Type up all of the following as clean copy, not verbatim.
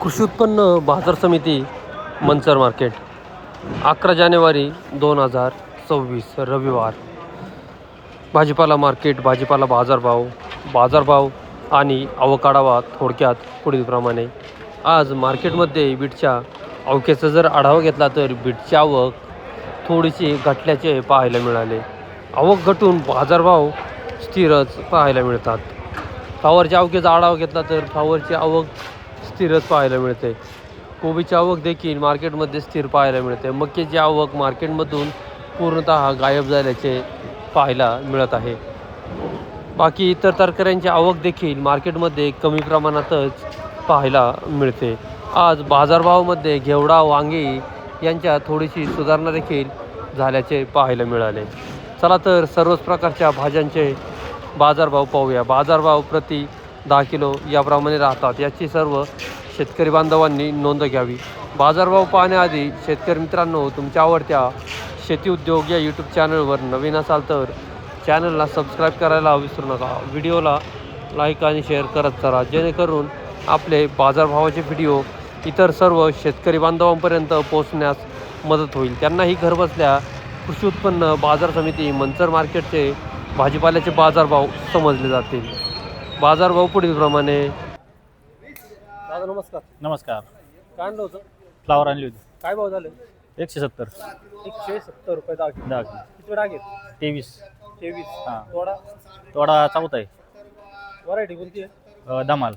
कृषी उत्पन्न बाजार समिती मंचर मार्केट 11 जानेवारी 2026 रविवार. भाजीपाला मार्केट, भाजीपाला बाजारभाव आणि आवक आढावा थोडक्यात पुढीलप्रमाणे. आज मार्केटमध्ये बीटच्या आवकेचा जर आढावा घेतला तर बीटची आवक थोडीशी घटल्याचे पाहायला मिळाले. आवक घटून बाजारभाव स्थिरच पाहायला मिळतात. फ्लावरच्या आवकेचा आढावा घेतला तर फ्लावरची आवक स्थिरच पाहायला मिळते. कोबीची आवक देखील मार्केटमध्ये स्थिर पाहायला मिळते. मक्याची आवक मार्केटमधून पूर्णतः गायब झाल्याचे पाहायला मिळत आहे. बाकी इतर तरकाऱ्यांची आवक देखील मार्केटमध्ये कमी प्रमाणातच पाहायला मिळते. आज बाजारभावामध्ये घेवडा, वांगी यांच्या थोडीशी सुधारणा देखील झाल्याचे पाहायला मिळाले. चला तर सर्वच प्रकारच्या भाज्यांचे बाजारभाव पाहूया. बाजारभाव प्रति 10 किलो याप्रमाणे राहतात. याची सर्व शेतकरी बांधवांनी नोंद घ्यावी. बाजारभाव पाहण्याआधी शेतकरी मित्रांनो, तुमच्या आवडत्या शेती उद्योग या यूट्यूब चॅनलवर नवीन असाल तर चॅनलला सबस्क्राईब करायला विसरू नका. व्हिडिओला लाईक आणि शेअर करत चला, जेणेकरून आपले बाजारभावाचे व्हिडिओ इतर सर्व शेतकरी बांधवांपर्यंत पोहोचण्यास मदत होईल. त्यांनाही घरबसल्या कृषी उत्पन्न बाजार समिती मंचर मार्केटचे भाजीपाल्याचे बाजारभाव समजले जातील. बाजारभाव पुढीलप्रमाणे. दादा नमस्कार. नमस्कार. काय आणलं होतं? फ्लावर आणली होती. काय भाव झाले? 170. 170 रुपये डाग. किती डाग आहेत? 23. 23. हां. थोडा तोडा चौथा आहे. व्हरायटी कोणती आहे? धमाल.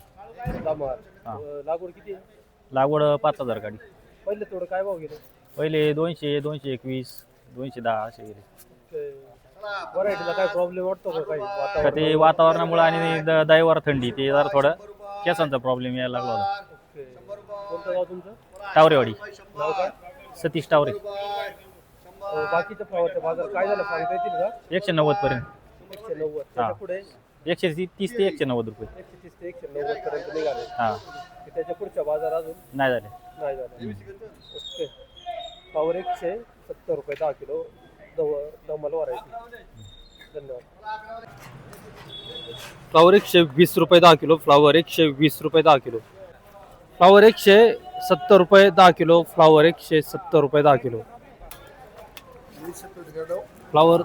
दामार. हां. लागवड किती आहे? लागवड 5,000 गाडी. पहिले थोडं काय भाव गेले? पहिले 200, 221, 210 असे गेले. व्हरायटीला काय प्रॉब्लेम वाटतो का काही? का ते वातावरणामुळे आणि दैवार थंडी ते जरा थोडं केसांचा प्रॉब्लेम यायला लागला होता. ओके. कोणतं गाव तुमचं? टावरेवाडी. नाव काय? सतीश टावरे. बाकीच्या फ्लावरच्या बाजार काय झालं सांगता येतील का? 190 पर्यंत. 190. त्याच्या पुढे 130 ते 190 रुपये. 130 ते 190 पर्यंत निघाले. हां. त्याच्या पुढच्या बाजार अजून नाही झाले. नाही झालं. ओके. फ्लावर 170 रुपये 10 किलो दमल व्हरायटी. धन्यवाद. फ्लावर 120 रुपये 10 किलो. फ्लावर 120 रुपये 10 किलो. फ्लावर 170 रुपये 10 किलो. फ्लावर 170 रुपये 10 किलो. फ्लावर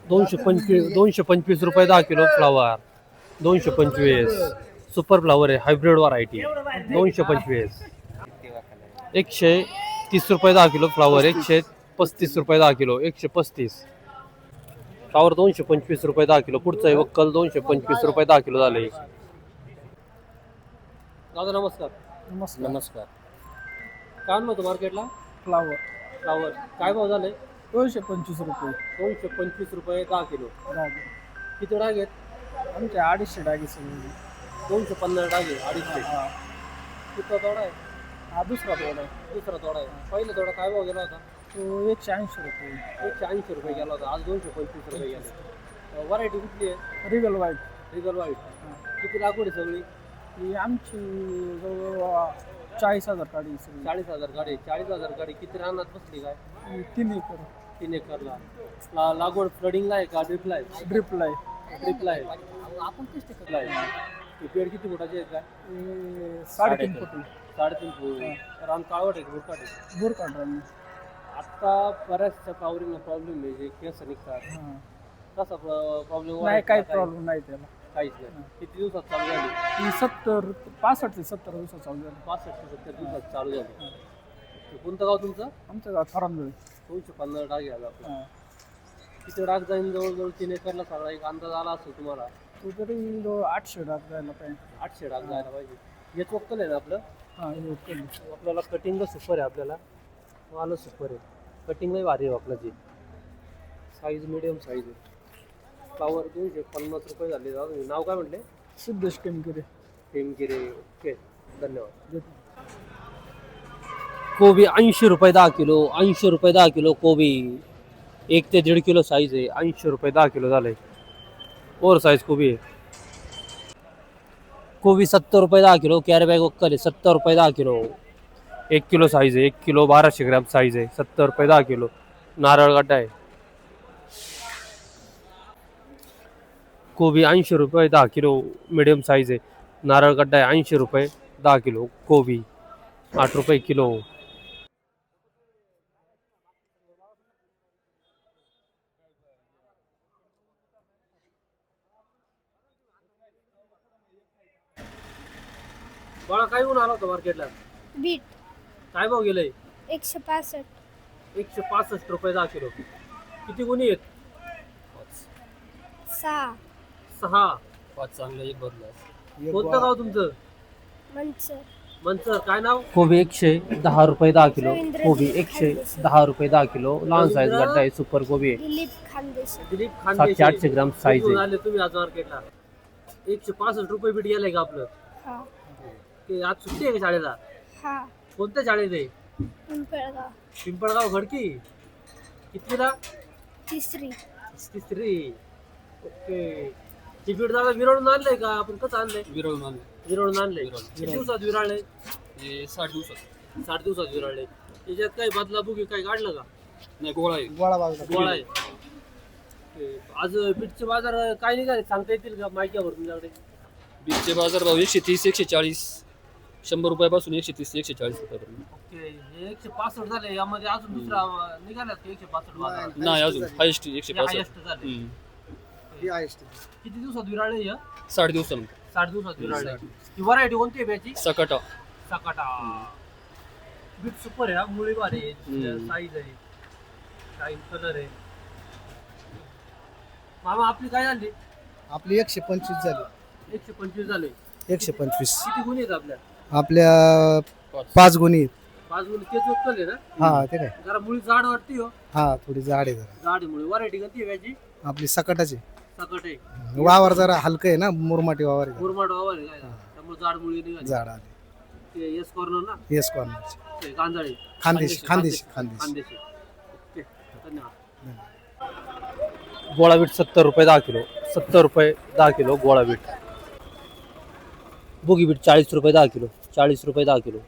225 रुपये 10 किलो. फ्लावर 225. सुपर फ्लावर आहे, हायब्रिड व्हरायटी. 225. 130 रुपये 10 किलो. फ्लावर 135 रुपये 10 किलो. 135. फ्लावर 225 रुपये 10 किलो. पुढचं आहे वक्कल 225 रुपये 10 किलो झाले. दादा नमस्कार. नमस्कार. काय आणलं होतं मार्केटला? फ्लावर काय भाव झाले? 225 रुपये. 225 रुपये 10 किलो. डाग. किती डाग आहेत? आमचे 250 डागे सगळे. 250 डाग आहे. 250. हा. किती तोडा आहे? हा दुसरा तोडा आहे. दुसरा तोडा आहे. पहिला तोडा काय भाव गेला होता? तो 180 रुपये. 180 रुपये गेला होता. आज 225 रुपये गेला. व्हरायटी कुठली आहे? Regal white. Regal white. किती लागवड आहे सगळी? ही आमची जवळ 40,000 काढी सगळी. 40,000 गाडी. 40,000 गाडी. किती रानात बसली काय? 3 एकर. 3 एकरला. लागवड फ्लडिंगला आहे का ड्रिपला आहे? ड्रिपला आहे. ड्रिपला आहे. आपण किती एकरला आहे? पेड किती फुटाचे आहेत काय? 3.5 फुट. 3.5 फूट. रान काळवट आहे बुरकाट आहे? बोर काढला. आता बऱ्याचशा फ्लावरिंगला प्रॉब्लेम आहे, जे केस निघतात. हां. कसा प्रॉब्लेम? नाही काही प्रॉब्लेम नाही त्याला. काहीच नाही. किती दिवसात चालू झाली? ती 65 ते 70 दिवसात चालू झाली. 65 ते 70 दिवसात चालू झाली. कोणतं गाव तुमचं? आमचं गाव थरांजळे. 250 डाग घ्यायला आपण. हां. किती डाग जाईन? जवळजवळ 3 एकरला सगळा एक अंदाज आला असेल तुम्हाला? तो तरी 800 डाग जायला पाहिजे. 800 डाग जायला पाहिजे. हे चोक्कल आहे ना आपलं? हां. हे आपल्याला कटिंगला सुपर आहे. आपल्याला माल सुपर आहे. कटिंगलाही भारी आहे आपल्याची. साईज मिडियम साईज आहे. फ्लावर 250 रुपये झाले. जाऊ. नाव काय म्हटले? सिद्धेश टेमगिरे. टेमगिरे. ओके. धन्यवाद. देतो. कोबी 80 रुपये 10 किलो. 80 रुपये 10 किलो कोबी. 1 ते 1.5 किलो साईज आहे. 80 रुपये 10 किलो झाले. ओव्हर साईज कोबी आहे. कोबी 70 रुपये 10 किलो. कॅरी बॅग वक्कल आहे. 70 रुपये 10 किलो. 1 किलो साईज आहे. 1 किलो 1200 ग्रॅम साईज आहे. 70 रुपये 10 किलो. नारळ गड्डा आहे. कोबी 80 रुपये 10 किलो. मिडियम साईज आहे. नारळ गड्डा आहे. 80 रुपये 10 किलो कोबी. ₹8 किलो. बाळा काय ऊन आला होता मार्केटला? बीट काय भाव गेलंय? 165. ₹165 10 किलो. किती गुणी आहेत? 6 6. 5 चांगलं एक बदला. कोणतं गाव तुमचं? मंच मनसर. काय नाव? कोबी ₹110 10 किलो. कोबी ₹110 10 किलो. लहान साईज गड्डा आहे. सुपर कोबी आहे. दिलीप खानदेशी. दिलीप खानदेशी. 700-800 ग्राम साईज आहे. आले तुम्ही आज मार्केटला. ₹165 बीट गेलंय का आपलं? हा ते आज सुट्टी आहे का शाळेला? हा कोणत्या शाळेत आहे? पिंपळगाव. पिंपळगाव खडकी. कितवीला? तिसरी. तिसरी. ओके. ती बीट दादा विरळून आणलंय का आपण कसं आणलंय? विरळून आणलंय. किती दिवसात विराळले? 60 दिवसात. 60 दिवसात विराळले. त्याच्यात काही बदला बुगी काही काढलं का? नाही, गोळा आहे. ओके. आज बीटचे बाजार काय निघाले सांगता येतील का माहितीवर तुमच्याकडे? बीटचे बाजार भाव 130-140, ₹100 130 140 रुपयापर्यंत. ओके. हे 165 झाले. यामध्ये अजून दुसरा निघाला की 165 बाजार? नाही, अजून हायेस्ट 165. हायेस्ट झाले. किती दिवसात विराळले? 60 दिवसानंतर. 60 दिवसात विराळले. ही व्हरायटी कोणती आहे त्याची? सकाटा. सकाटा. बीट सुपर आहे हा. मुळी भारी आहे. साईज आहे. साईज कलर आहे. मामा आपली काय झाली? आपली 125 झाली. 125 झाले. 125. किती गुन्हे आहेत आपल्या? आपल्या 5 गुणी आहेत. 5 गुन्हे तेच उचलले ना? हा ते काय जरा मुळी जाड वाटते हो. हा थोडी जाड आहे जरा. जाड आहे मुळी. व्हरायटी कोणती आहे याची? आपली सकटाची. सकट आहे. वावर जरा हलकं आहे ना, मुरमाटी वावर आहे. मुरमाड वावर आहे काय? त्यामुळे जाड मुळी निघाली. जाड आली. ते येस कॉर्नर ना? येस कॉर्नरची. ते गांजाळी. खानदेशी. खानदेशी. ओके. धन्यवाद. गोळा बीट ₹70 10 किलो. ₹70 10 किलो गोळा बीट. बुगी बीट ₹40 10 किलो. ₹40 10 किलो.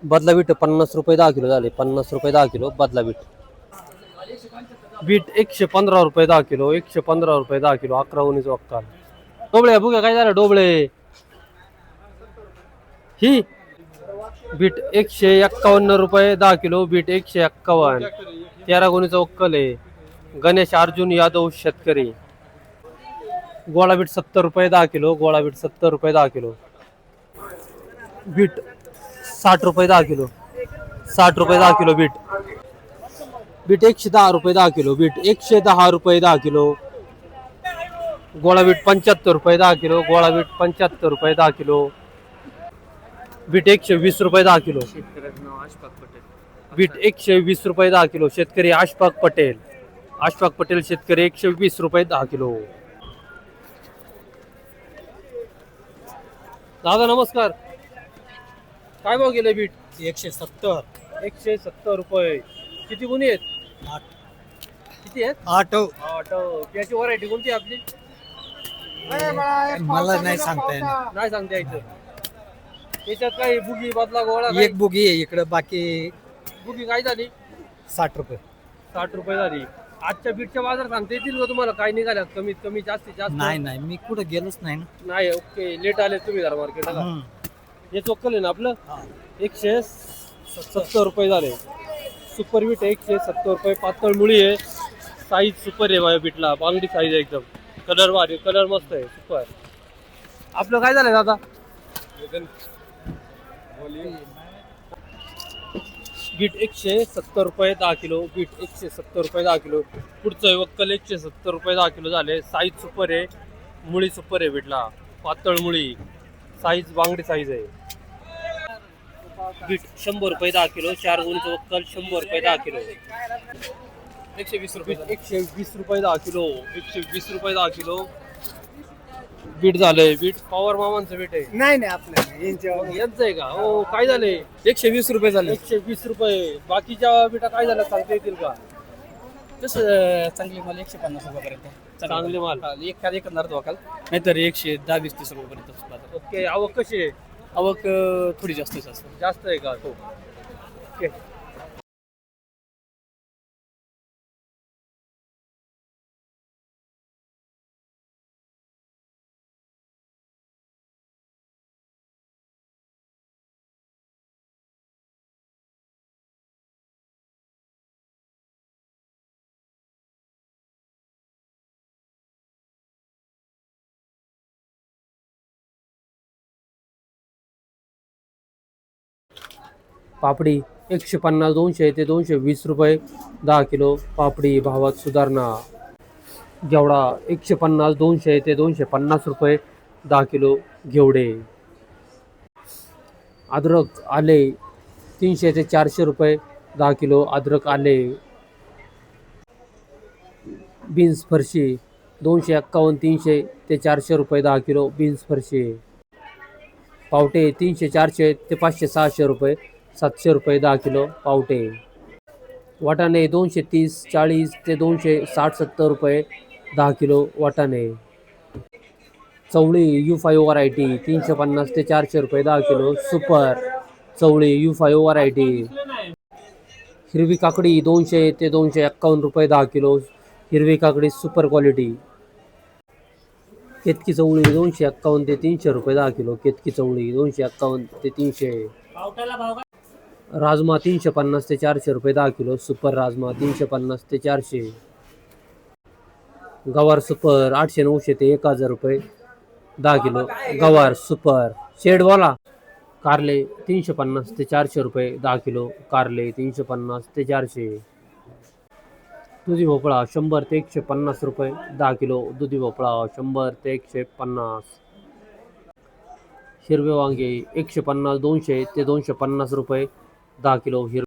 बदला बीट ₹50 10 किलो झाले. ₹50 10 किलो बदला बीट. बीट ₹115 10 किलो. ₹115 10 किलो. 11 19 वक्काल. डोबळे बुगे काय झालं? डोबळे ही बीट ₹151 10 किलो. बीट 151. 13 गुणीचं वक्कल आहे. गणेश अर्जुन यादव शेतकरी. गोळा बीट ₹70 10 किलो. गोळा bit ₹70 10 kilo. Beet ₹60 10 kilo. ₹60 10 kilo beet. Beet ₹110 10 kilo. Beet ₹110 10 kilo. गोळा बीट ₹75 10 किलो. गोळा beet ₹75 10 kilo. Beet ₹120 10 kilo. Beet ₹120 10 kilo. शेतकरी अशफाक पटेल. अशफाक पटेल शेतकरी ₹120 10 किलो. दादा नमस्कार. काय भाव गेले बीट? 170. ₹170. किती गुणी आहेत? 8. किती आहेत? 8. त्याची व्हरायटी कोणती आहे आपली? मला नाही सांगता येणार. नाही सांगता यायचं. त्याच्यात काही बुगी बदला गोळा काही? एक बुगी आहे इकडं, बाकी बुगी काय झाली? ₹60. ₹60 झाली. आजच्या बीटच्या बाजार सांगता येतील का तुम्हाला? काय निघाल्यात कमीत कमी जास्तीत जास्त? नाही मी कुठं गेलोच नाही ना. नाही. ओके. लेट आले तुम्ही जरा मार्केटला. हे चोक्कल आहे ना आपलं? ₹170 झाले. Super beet ₹170. पातळ मुळी आहे. साईज सुपर आहे माझ्या बीटला. बांगडी साईज आहे एकदम. कलर भारी. कलर मस्त आहे. सुपर. आपलं काय झालंय दादा? Beet ₹170 10 kilo. Beet ₹170 10 kilo. पुढचं वक्कल ₹170 10 किलो झाले. साईज सुपर आहे. मुळी सुपर आहे बीटला. पातळ मुळी. साईज बांगडी साईज आहे. Beet ₹100 10 kilo. 4 गुणीचं वक्कल ₹100 10 किलो. ₹120 10 किलो. ₹120 10 किलो बीट झालंय. बीट पॉवर मामांचं बीट आहे. नाही आपल्या यांचं आहे का? हो. काय झाले? ₹120 झाले. ₹120. बाकीच्या बीटा काय झाल्या सांगता येतील का? तसं चांगले माल ₹150 पर्यंत. चांगले माल एक वकाल, नाहीतर 110-120-30 रुपयापर्यंत. ओके. आवक कशी आहे? आवक थोडी जास्त जास्त आहे का? हो. ओके. पापडी 150 200 ते 220 रुपये 10 किलो पापडी भावात सुधारणा. घेवडा 150 200 ते 250 रुपये 10 किलो घेवडे. अद्रक आले 300 ते 400 रुपये 10 किलो अद्रक आले. बीन्स फरशी 251 300 ते 400 रुपये 10 किलो बीन्स फरशी. पावटे 300 400 ते 500 600 रुपये 700 रुपये 10 किलो पावटे. वाटाणे 230 40 ते 260 70 रुपये 10 किलो वाटाणे. चवळी U5 व्हरायटी 350 ते 400 रुपये 10 किलो सुपर चवळी U5 व्हरायटी. हिरवी काकडी 200 ते 251 रुपये 10 किलो हिरवी काकडी सुपर क्वालिटी. केतकी चवळी 251 ते 300 रुपये 10 किलो केतकी चवळी 251 ते 300. राजमा 350 ते 400 रुपये 10 किलो सुपर राजमा 350 ते 400. गवार सुपर 800 900 ते 1000 रुपये 10 किलो गवार सुपर. शेडवाला कारले 350 ते 400 रुपये 10 किलो कारले 350 ते 400. दुधी भोपळा 100 ते 150 रुपये 10 किलो दुधी भोपळा 100 ते 150. हिरवे वांगे 150 200 ते 250 रुपये 10 किलो हिरवे